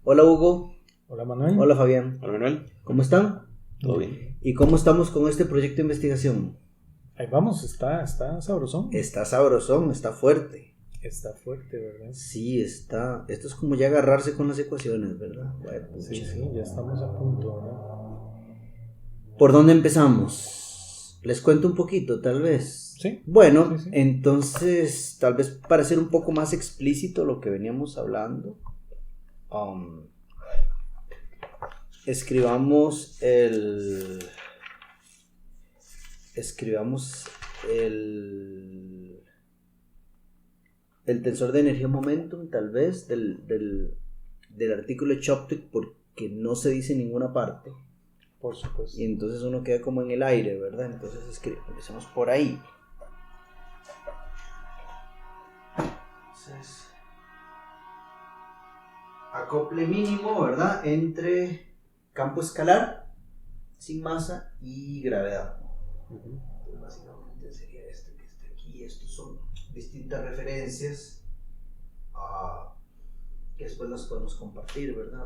Hola Hugo. Hola Manuel. Hola Fabián. Hola Manuel. ¿Cómo están? ¿Todo bien? ¿Y cómo estamos con este proyecto de investigación? Ahí vamos, está sabrosón. Está sabrosón, está fuerte. Está fuerte, ¿verdad? Sí, está. Esto es como ya agarrarse con las ecuaciones, ¿verdad? Bueno, Sí, ya estamos a punto, ¿verdad? ¿Por dónde empezamos? Les cuento un poquito, tal vez. Sí. Bueno, Sí. Entonces, tal vez para ser un poco más explícito lo que veníamos hablando, escribamos el tensor de energía momentum, tal vez, del artículo de Choptic, porque no se dice en ninguna parte. Por supuesto. Y entonces uno queda como en el aire, ¿verdad? Entonces empecemos por ahí. Entonces, acople mínimo, ¿verdad? Entre campo escalar, sin masa, y gravedad. Entonces, básicamente sería este que está aquí. Estos son distintas referencias que después las podemos compartir, ¿verdad?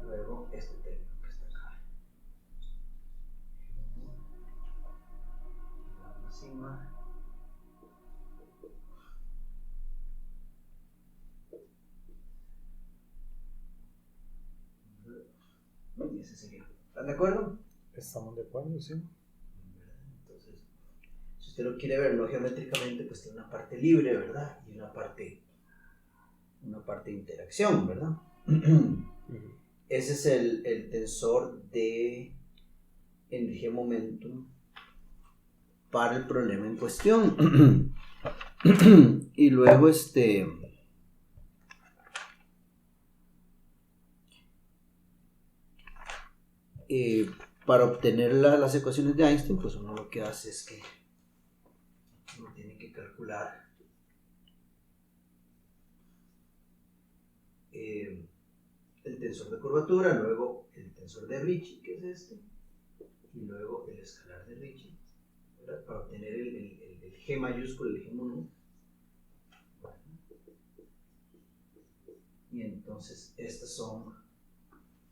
Luego este término que está acá. La sigma. Y ese sería. ¿Están de acuerdo? Estamos de acuerdo, sí. Entonces, si usted lo quiere ver no geométricamente, pues tiene una parte libre, ¿verdad? Y una parte de interacción, ¿verdad? Ese es el tensor de energía momentum para el problema en cuestión. Y luego para obtener las ecuaciones de Einstein, pues uno lo que hace es que uno tiene que calcular el tensor de curvatura, luego el tensor de Ricci, que es este, y luego el escalar de Ricci, ¿verdad? Para obtener el G mayúsculo, el G mono. Y entonces estas son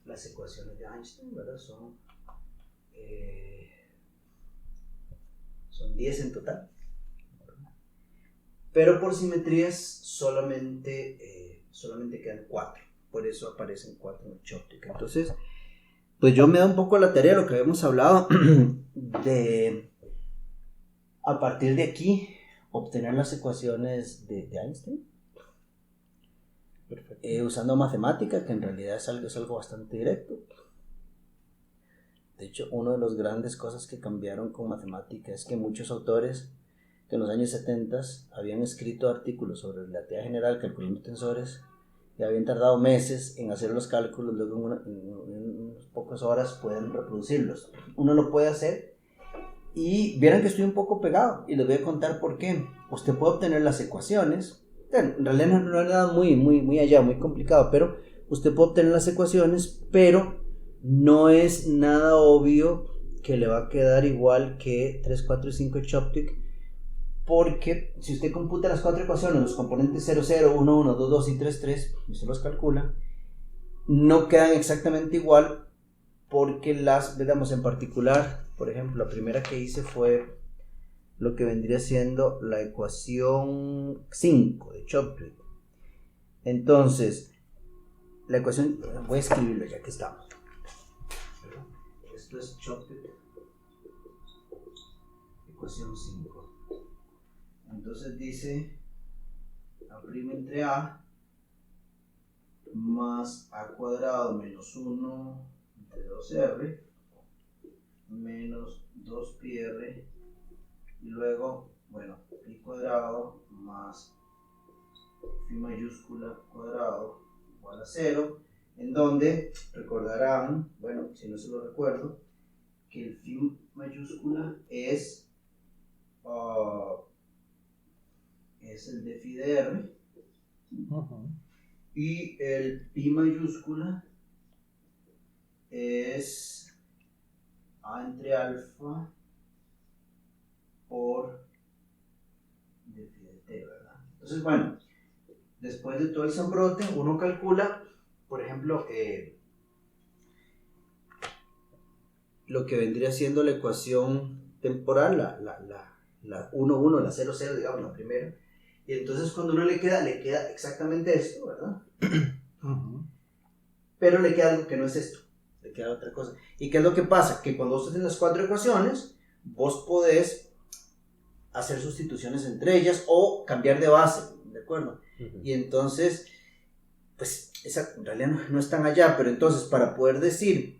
las ecuaciones de Einstein, ¿verdad? Son 10 en total, pero por simetrías solamente quedan 4, por eso aparecen 4 en el Choptic. Entonces, pues yo me da un poco la tarea, lo que habíamos hablado, de a partir de aquí obtener las ecuaciones de Einstein. Usando matemática, que en realidad es algo bastante directo. De hecho, una de las grandes cosas que cambiaron con matemática es que muchos autores que en los años 70 habían escrito artículos sobre relatividad general calculando tensores y habían tardado meses en hacer los cálculos, luego en unas pocas horas pueden reproducirlos. Uno lo puede hacer y vieran que estoy un poco pegado y les voy a contar por qué. Usted puede obtener las ecuaciones. En realidad no es nada muy allá, muy complicado, pero usted puede obtener las ecuaciones, pero no es nada obvio que le va a quedar igual que 3, 4 y 5 Choptic, porque si usted computa las 4 ecuaciones, los componentes 0, 0, 1, 1, 2, 2 y 3, 3, y usted los calcula, no quedan exactamente igual, porque digamos en particular, por ejemplo, la primera que hice fue lo que vendría siendo la ecuación 5 de Choptic. Entonces, la ecuación, voy a escribirlo ya que estamos. Esto es Choptic, ecuación 5. Entonces dice A' entre A más A cuadrado menos 1 entre 2R menos 2πr y luego, bueno, pi cuadrado más phi mayúscula cuadrado igual a 0, en donde recordarán, bueno, si no se lo recuerdo, que el phi mayúscula es el de phi de r, y el pi mayúscula es A entre alfa por de phi de t, ¿verdad? Entonces, bueno, después de todo el zambrote, uno calcula, por ejemplo, lo que vendría siendo la ecuación temporal, la 1, 1, la 0, 0, digamos, la primera. Y entonces cuando uno le queda exactamente esto, ¿verdad? Pero le queda algo que no es esto, le queda otra cosa. ¿Y qué es lo que pasa? Que cuando vos tenés las 4 ecuaciones, vos podés hacer sustituciones entre ellas o cambiar de base, ¿de acuerdo? Y entonces, pues, esa en realidad no están allá, pero entonces para poder decir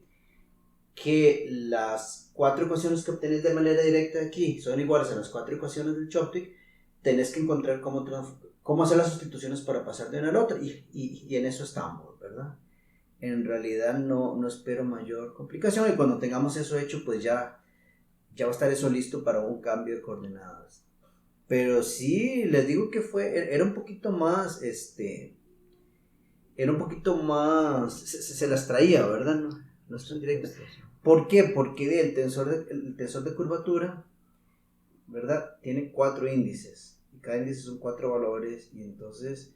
que las 4 ecuaciones que obtenés de manera directa aquí son iguales a las 4 ecuaciones del Choptic, tenés que encontrar cómo hacer las sustituciones para pasar de una a la otra, y en eso estamos, ¿verdad? En realidad no espero mayor complicación, y cuando tengamos eso hecho, pues ya va a estar eso listo para un cambio de coordenadas. Pero sí, les digo que era un poquito más, se las traía, ¿verdad? No es tan directo. ¿Por qué? Porque el tensor de curvatura, ¿verdad? Tiene 4 índices, y cada índice son 4 valores, y entonces,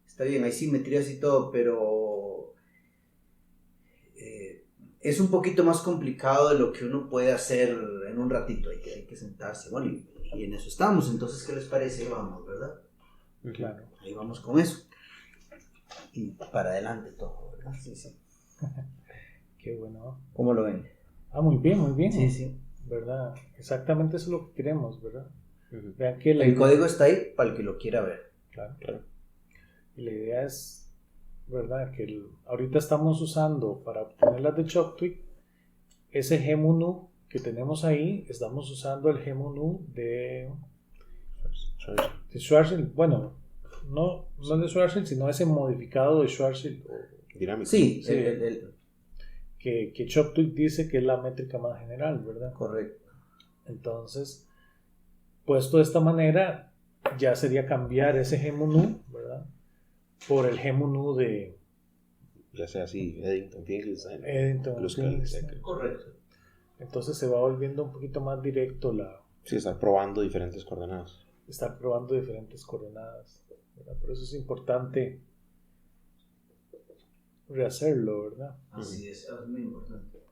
está bien, hay simetrías y todo, pero es un poquito más complicado de lo que uno puede hacer en un ratito, hay que sentarse, bueno, y en eso estamos. Entonces, ¿qué les parece? Vamos, ¿verdad? Claro. Ahí vamos con eso. Y para adelante todo, ¿verdad? Sí. Qué bueno. ¿Cómo lo ven? Muy bien. Sí. ¿Verdad? Exactamente eso es lo que queremos, ¿verdad? Vean que el código está ahí para el que lo quiera ver. Claro. Y la idea es, ¿verdad? Que ahorita estamos usando para obtener las de Choptic ese GMU que tenemos ahí, estamos usando el GMU de Schwarzschild. Bueno, no de Schwarzschild, sino ese modificado de Schwarzschild. Dinámico. Sí, que Choptic dice que es la métrica más general, ¿verdad? Correcto. Entonces, puesto de esta manera, ya sería cambiar ese GMU, ¿verdad? Por el GMU de... Ya sea así, Eddington, Finkelstein. Correcto. Entonces se va volviendo un poquito más directo Sí, estar probando diferentes coordenadas. ¿verdad? Por eso es importante rehacerlo, ¿verdad? Así es muy importante.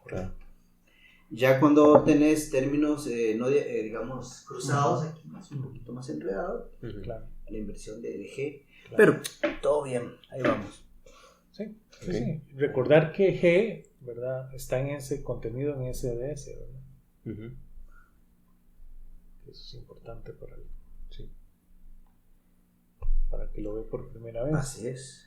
Claro. Ya cuando tenés términos, digamos, cruzados, aquí es un poquito más enredado, Claro. La inversión de G, claro. Pero todo bien, ahí vamos. Sí. Recordar que G, ¿verdad? Está en ese contenido en SDS, ¿verdad? Eso es importante para que lo ve por primera vez. Así es.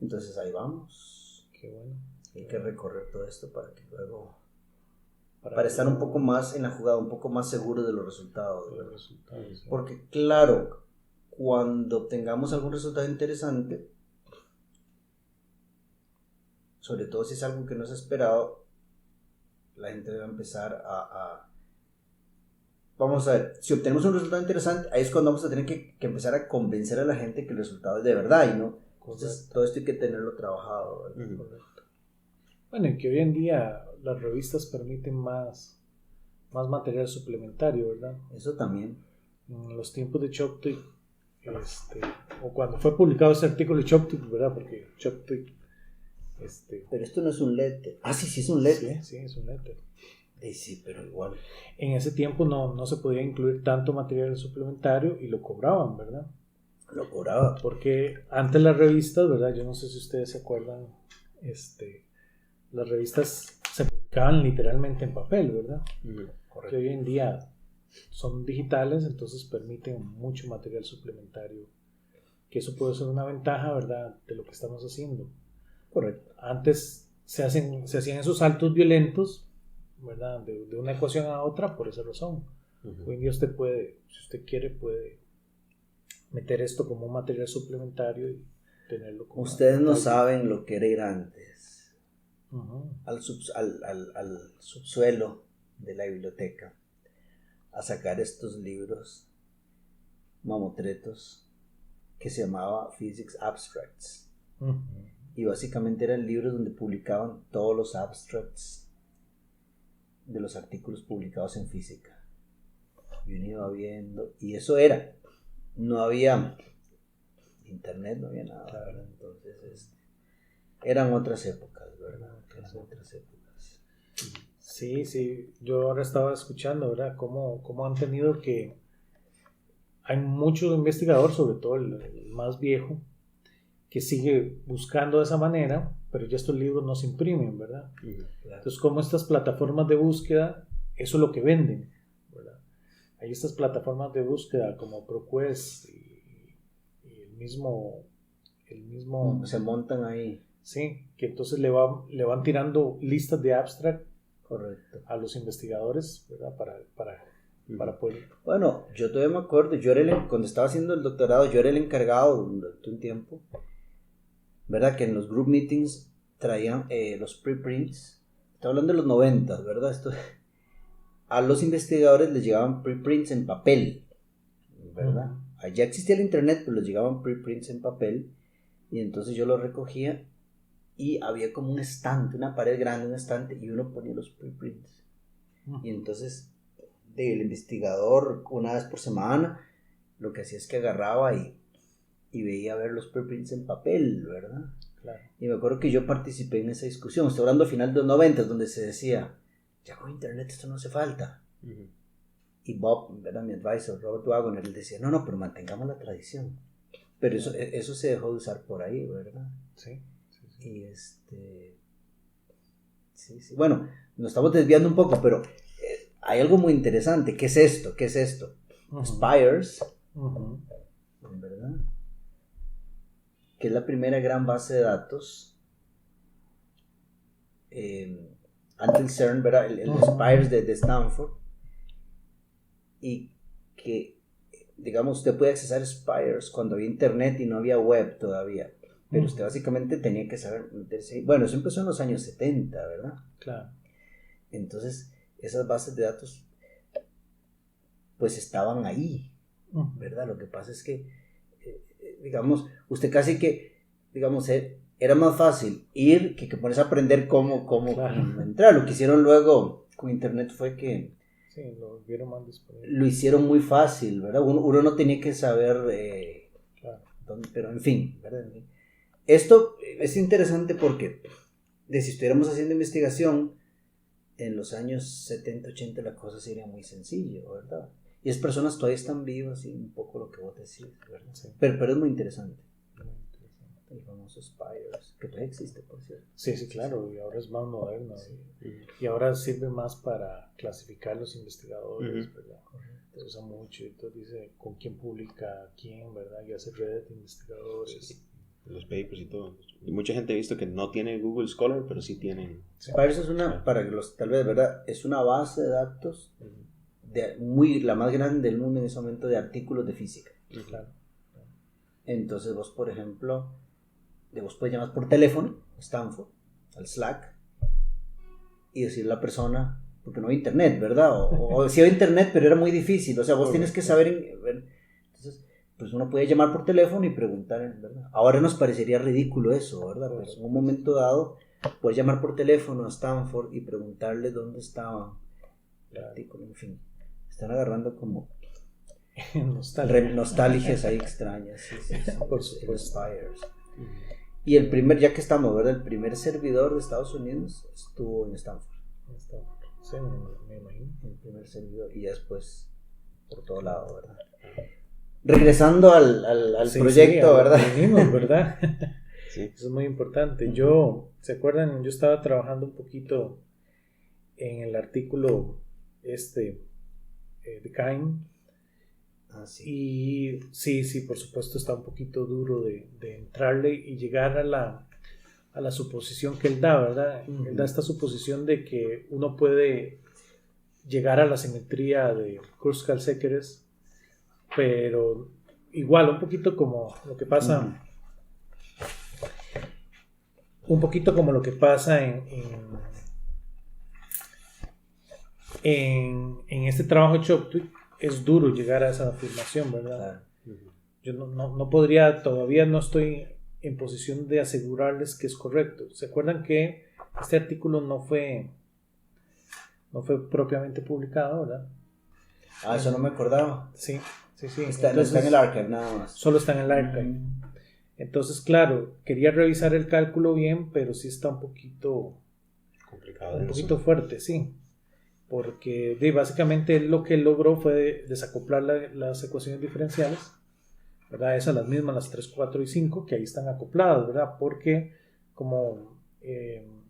Entonces ahí vamos. Qué bueno. Hay que recorrer todo esto para que luego, para estar un poco más en la jugada, un poco más seguro de los resultados. Sí. Porque claro, cuando tengamos algún resultado interesante, sobre todo si es algo que no se ha esperado, la gente debe empezar vamos a ver, si obtenemos un resultado interesante, ahí es cuando vamos a tener que empezar a convencer a la gente que el resultado es de verdad, y no. Entonces todo esto hay que tenerlo trabajado, ¿verdad? Correcto. Bueno, y que hoy en día las revistas permiten más material suplementario, ¿verdad? Eso también. En los tiempos de Choptic, o cuando fue publicado ese artículo de Choptic, ¿verdad? Porque Choptic... Pero esto no es un letter. Sí es un letter. Sí, es un letter. Sí, pero igual. En ese tiempo no se podía incluir tanto material suplementario y lo cobraban, ¿verdad? Lo cobraba. Porque antes las revistas, ¿verdad? Yo no sé si ustedes se acuerdan, las revistas se publicaban literalmente en papel, ¿verdad? Correcto. Que hoy en día son digitales, entonces permiten mucho material suplementario. Que eso puede ser una ventaja, ¿verdad? De lo que estamos haciendo. Correcto. Antes se hacían esos saltos violentos, ¿verdad? De una ecuación a otra por esa razón. Hoy en día usted puede, si usted quiere, puede meter esto como un material suplementario y tenerlo como... Ustedes no saben lo que era ir antes al subsuelo de la biblioteca a sacar estos libros mamotretos que se llamaba Physics Abstracts. y básicamente eran libros donde publicaban todos los abstracts de los artículos publicados en física. Y uno iba viendo, y eso era, no había internet, no había nada, ¿verdad? Entonces eran otras épocas, ¿verdad? Eran otras épocas. Sí, yo ahora estaba escuchando, ¿verdad? Cómo han tenido que... Hay muchos investigadores, sobre todo el más viejo, que sigue buscando de esa manera, pero ya estos libros no se imprimen, ¿verdad? Claro. Entonces, como estas plataformas de búsqueda, eso es lo que venden, ¿verdad? Hay estas plataformas de búsqueda como ProQuest y el mismo Se montan ahí. Sí, que entonces le van tirando listas de abstract. Correcto. A los investigadores, ¿verdad? Para poder... Bueno, yo todavía me acuerdo, cuando estaba haciendo el doctorado, yo era el encargado durante un tiempo, ¿verdad? Que en los group meetings traían los preprints. Estoy hablando de los 90, ¿verdad? A los investigadores les llegaban preprints en papel, ¿verdad? Allá existía el internet, pero les llegaban preprints en papel, y entonces yo los recogía y había como un estante, una pared grande, un estante, y uno ponía los preprints. Y entonces el investigador, una vez por semana, lo que hacía es que agarraba y veía ver los preprints en papel, ¿verdad? Claro. Y me acuerdo que yo participé en esa discusión. Estoy hablando a final de los 90, donde se decía, ya con internet esto no hace falta. Y Bob, ¿verdad? Mi advisor, Robert Wagner, él decía, no, pero mantengamos la tradición. Pero eso se dejó de usar por ahí, ¿verdad? Sí. Y sí. Bueno, nos estamos desviando un poco, pero hay algo muy interesante. ¿Qué es esto? Spires, ¿verdad? Que es la primera gran base de datos ante el CERN, ¿verdad? El Spires de Stanford. Y que, digamos, usted puede accesar Spires cuando había internet y no había web todavía. Pero usted básicamente tenía que saber meterse ahí. Bueno, eso empezó en los años 70, ¿verdad? Claro. Entonces, esas bases de datos, pues estaban ahí, ¿verdad? Lo que pasa es que, digamos, usted casi que, digamos, era más fácil ir que ponerse a aprender cómo entrar. Lo que hicieron luego con internet fue que sí, lo vieron más disponible. Lo hicieron muy fácil, ¿verdad? Uno no tenía que saber dónde, pero en fin, ¿verdad? Esto es interesante porque si estuviéramos haciendo investigación en los años 70, 80, la cosa sería muy sencilla, ¿verdad? Y las personas todavía están vivas y un poco lo que vos decís, ¿verdad? Sí. Pero es muy interesante. El famoso Spires, que todavía existe, por cierto. Sí, claro, y ahora es más moderno. Sí. Y ahora sirve más para clasificar los investigadores, ¿verdad? Se usa mucho, entonces dice con quién publica quién, ¿verdad? Y hace redes de investigadores. Sí. Los papers y todo. Y mucha gente ha visto que no tiene Google Scholar, pero sí tienen. Spires es para los, tal vez, ¿verdad? Es una base de datos la más grande del mundo en ese momento de artículos de física. Claro. Entonces vos, por ejemplo, vos puedes llamar por teléfono a Stanford, al Slack, y decirle a la persona, porque no hay internet, ¿verdad? O sí había internet, pero era muy difícil. O sea, vos tienes que saber. Entonces, pues uno puede llamar por teléfono y preguntar, ¿verdad? Ahora nos parecería ridículo eso, ¿verdad? Pero en un momento dado, puedes llamar por teléfono a Stanford y preguntarle dónde estaba el artículo. En fin, están agarrando como nostalgias ahí extrañas. Sí, por supuesto. Spires. Y el primer, ya que estamos, ¿verdad? El primer servidor de Estados Unidos estuvo en Stanford. Sí, me imagino. El primer servidor, y ya después por todo lado, ¿verdad? Regresando al proyecto, ¿verdad? Venimos, ¿verdad? Sí. Eso es muy importante. ¿Se acuerdan? Yo estaba trabajando un poquito en el artículo de Cain. Sí. Y sí, por supuesto está un poquito duro de entrarle y llegar a la suposición que él da, ¿verdad? Él da esta suposición de que uno puede llegar a la simetría de Kruskal-Sekeres, pero igual, un poquito como lo que pasa en este trabajo de Chopin. Es duro llegar a esa afirmación, ¿verdad? Yo no podría, todavía no estoy en posición de asegurarles que es correcto. ¿Se acuerdan que este artículo no fue propiamente publicado, verdad? Eso no me acordaba. Sí. Está en el archive nada más. Solo está en el archive. Entonces, claro, quería revisar el cálculo bien, pero sí está un poquito complicado. Un poquito fuerte, sí. Porque básicamente lo que logró fue desacoplar las ecuaciones diferenciales, ¿verdad? Esas las mismas, las 3, 4 y 5, que ahí están acopladas, ¿verdad? Porque como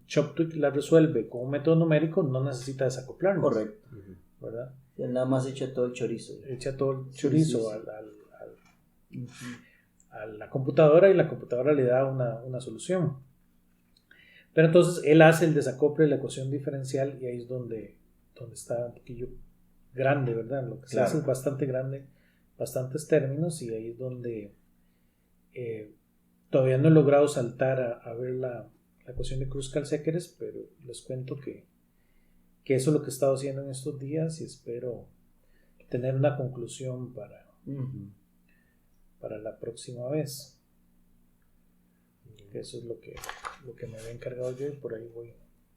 Choptwig las resuelve con un método numérico, no necesita desacoplarlas. Correcto. ¿Verdad? Él nada más echa todo el chorizo. Echa todo el chorizo a la computadora y la computadora le da una solución. Pero entonces él hace el desacople de la ecuación diferencial y ahí es donde está un poquillo grande, ¿verdad? Lo que se hace es bastante grande, bastantes términos, y ahí es donde todavía no he logrado saltar a ver la ecuación de Kruskal-Sekeres, pero les cuento que eso es lo que he estado haciendo en estos días y espero tener una conclusión para la próxima vez. Eso es lo que me había encargado yo y por ahí voy.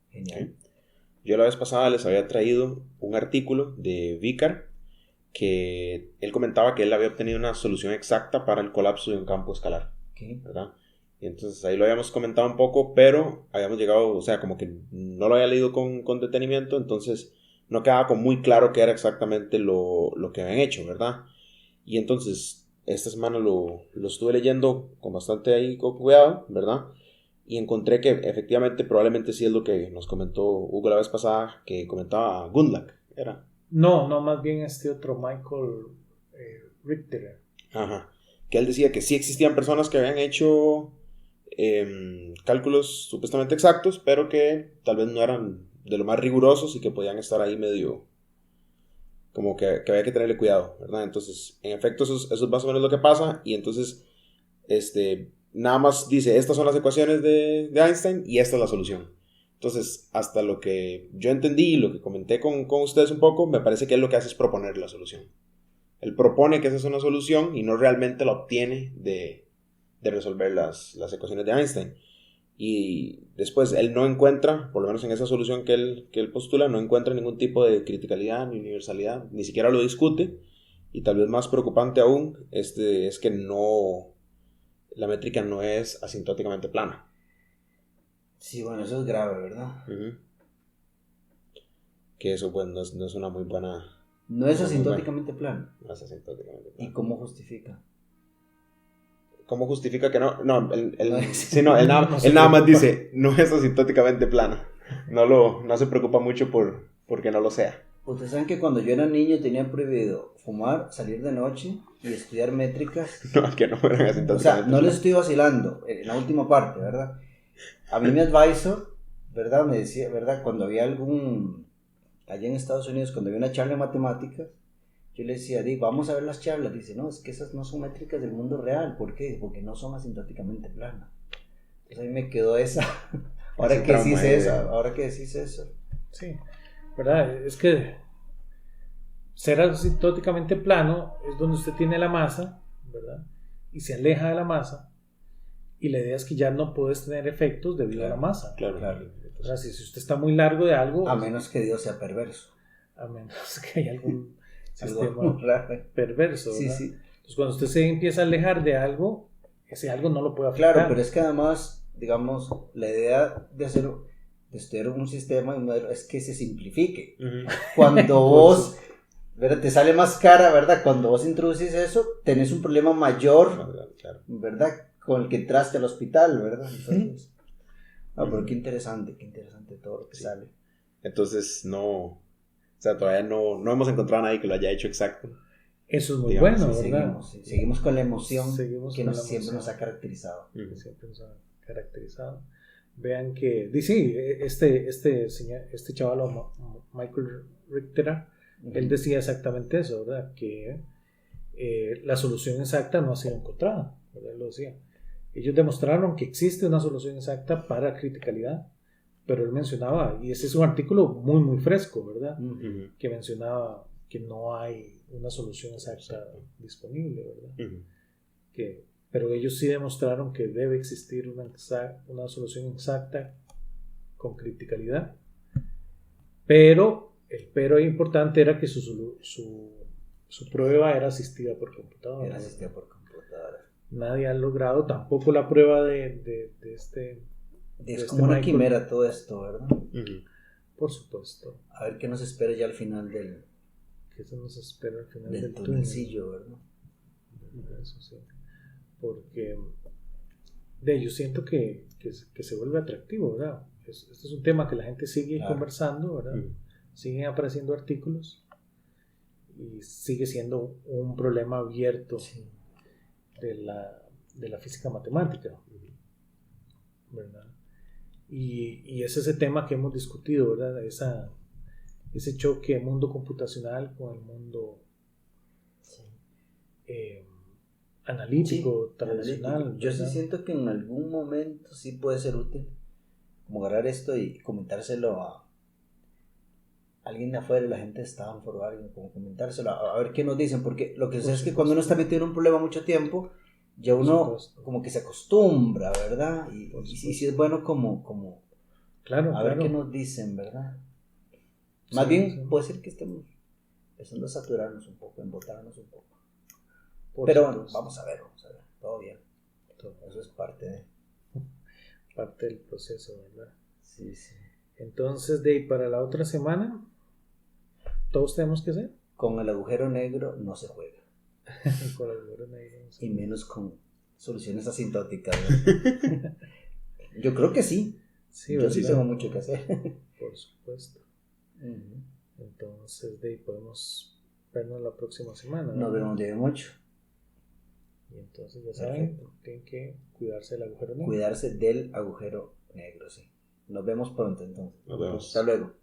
Genial. Yo la vez pasada les había traído un artículo de Vicar que él comentaba que él había obtenido una solución exacta para el colapso de un campo escalar. ¿Verdad? Y entonces ahí lo habíamos comentado un poco, pero habíamos llegado, o sea, como que no lo había leído con detenimiento, entonces no quedaba como muy claro qué era exactamente lo que habían hecho, ¿verdad? Y entonces esta semana lo estuve leyendo con bastante ahí con cuidado, ¿verdad? Y encontré que efectivamente probablemente sí es lo que nos comentó Hugo la vez pasada, que comentaba Gundlach, ¿era? No, más bien este otro Michael Richter. Ajá. Que él decía que sí existían personas que habían hecho cálculos supuestamente exactos, pero que tal vez no eran de lo más rigurosos y que podían estar ahí medio como que había que tenerle cuidado, ¿verdad? Entonces, en efecto, eso es más o menos lo que pasa. Y entonces, nada más dice, estas son las ecuaciones de Einstein y esta es la solución. Entonces, hasta lo que yo entendí y lo que comenté con ustedes un poco, me parece que él lo que hace es proponer la solución. Él propone que esa es una solución y no realmente la obtiene de resolver las ecuaciones de Einstein. Y después él no encuentra, por lo menos en esa solución que él postula, no encuentra ningún tipo de criticalidad ni universalidad, ni siquiera lo discute. Y tal vez más preocupante aún es que la métrica no es asintóticamente plana. Sí, bueno, eso es grave, ¿verdad? Que eso pues no es una muy buena... No es asintóticamente plana. No es asintóticamente plana. ¿Y cómo justifica? ¿Cómo justifica que no? No, él nada más dice, no es asintóticamente plana. No se preocupa mucho porque no lo sea. Ustedes saben que cuando yo era niño tenía prohibido fumar, salir de noche y estudiar métricas. No, que no fueran asintóticamente O sea, no planas. les estoy vacilando en la última parte, ¿verdad? A mí mi advisor, ¿verdad? Me decía, ¿verdad? Cuando había allá en Estados Unidos, cuando había una charla de matemáticas, yo le decía, vamos a ver las charlas. Dice, no, es que esas no son métricas del mundo real. ¿Por qué? Porque no son asintóticamente planas. Entonces ahí me quedó esa. Ahora que decís eso. Sí, ¿verdad? Es que ser asintóticamente plano es donde usted tiene la masa, ¿verdad? Y se aleja de la masa. Y la idea es que ya no puedes tener efectos debido a la masa. Claro. O sea, si usted está muy largo de algo... A menos que Dios sea perverso. A menos que haya algún sistema Algo raro. perverso, ¿verdad? Sí. Entonces, cuando usted se empieza a alejar de algo, ese algo no lo puede afectar. Claro, pero es que además, digamos, la idea de estudiar un sistema y un modelo es que se simplifique. Cuando vos... ¿verdad? Te sale más cara, ¿verdad? Cuando vos introducís eso, tenés un problema mayor, ¿verdad? Con el que entraste al hospital, ¿verdad? Entonces, pero qué interesante todo lo que sale. Entonces, o sea, todavía no hemos encontrado a nadie que lo haya hecho exacto. Eso es muy bueno, ¿verdad? Seguimos con la emoción que siempre nos ha caracterizado. Siempre nos ha caracterizado. Vean que, sí, este chaval, Michael Richter, él decía exactamente eso, ¿verdad? Que la solución exacta no ha sido encontrada, ¿verdad? Él lo decía. Ellos demostraron que existe una solución exacta para criticalidad, pero él mencionaba, y ese es un artículo muy, muy fresco, ¿verdad? Que mencionaba que no hay una solución exacta disponible, ¿verdad? Que pero ellos sí demostraron que debe existir una solución exacta con criticalidad, pero el pero importante era que su prueba era asistida por computadora. Era asistida por computadora. Nadie ha logrado tampoco la prueba de este... Es como una quimera todo esto, ¿verdad? Por supuesto. A ver qué nos espera ya al final ¿Qué se nos espera al final del tunelcillo, ¿verdad? Eso sí. Porque yo siento que se vuelve atractivo, ¿verdad? Este es un tema que la gente sigue conversando, ¿verdad? Siguen apareciendo artículos y sigue siendo un problema abierto de la física matemática, ¿verdad? Y es ese tema que hemos discutido, ¿verdad? Ese choque mundo computacional con el mundo analítico, tradicional. Yo sí siento que en algún momento sí puede ser útil como agarrar esto y comentárselo a alguien de afuera, la gente de Stanford o alguien, como comentárselo, a ver qué nos dicen, porque lo que sucede es que cuando uno está metido en un problema mucho tiempo, ya uno como que se acostumbra, ¿verdad? Y sí es bueno como a ver qué nos dicen, ¿verdad? Más bien puede ser que estemos empezando a saturarnos un poco, embotarnos un poco. Pero bueno, vamos a ver, todo bien. Eso es parte del proceso, ¿verdad? Sí. Entonces, para la otra semana, todos tenemos que hacer. Con el agujero negro no se juega. Con el agujero negro no se y juega. Menos con soluciones asintóticas, ¿verdad? Yo creo que sí. Yo sí tengo mucho que hacer. Por supuesto. Entonces, podemos vernos la próxima semana, ¿no? Nos vemos de mucho. Y entonces ya saben, tienen que cuidarse del agujero negro. Cuidarse del agujero negro, sí. Nos vemos pronto entonces. Nos vemos. Hasta luego.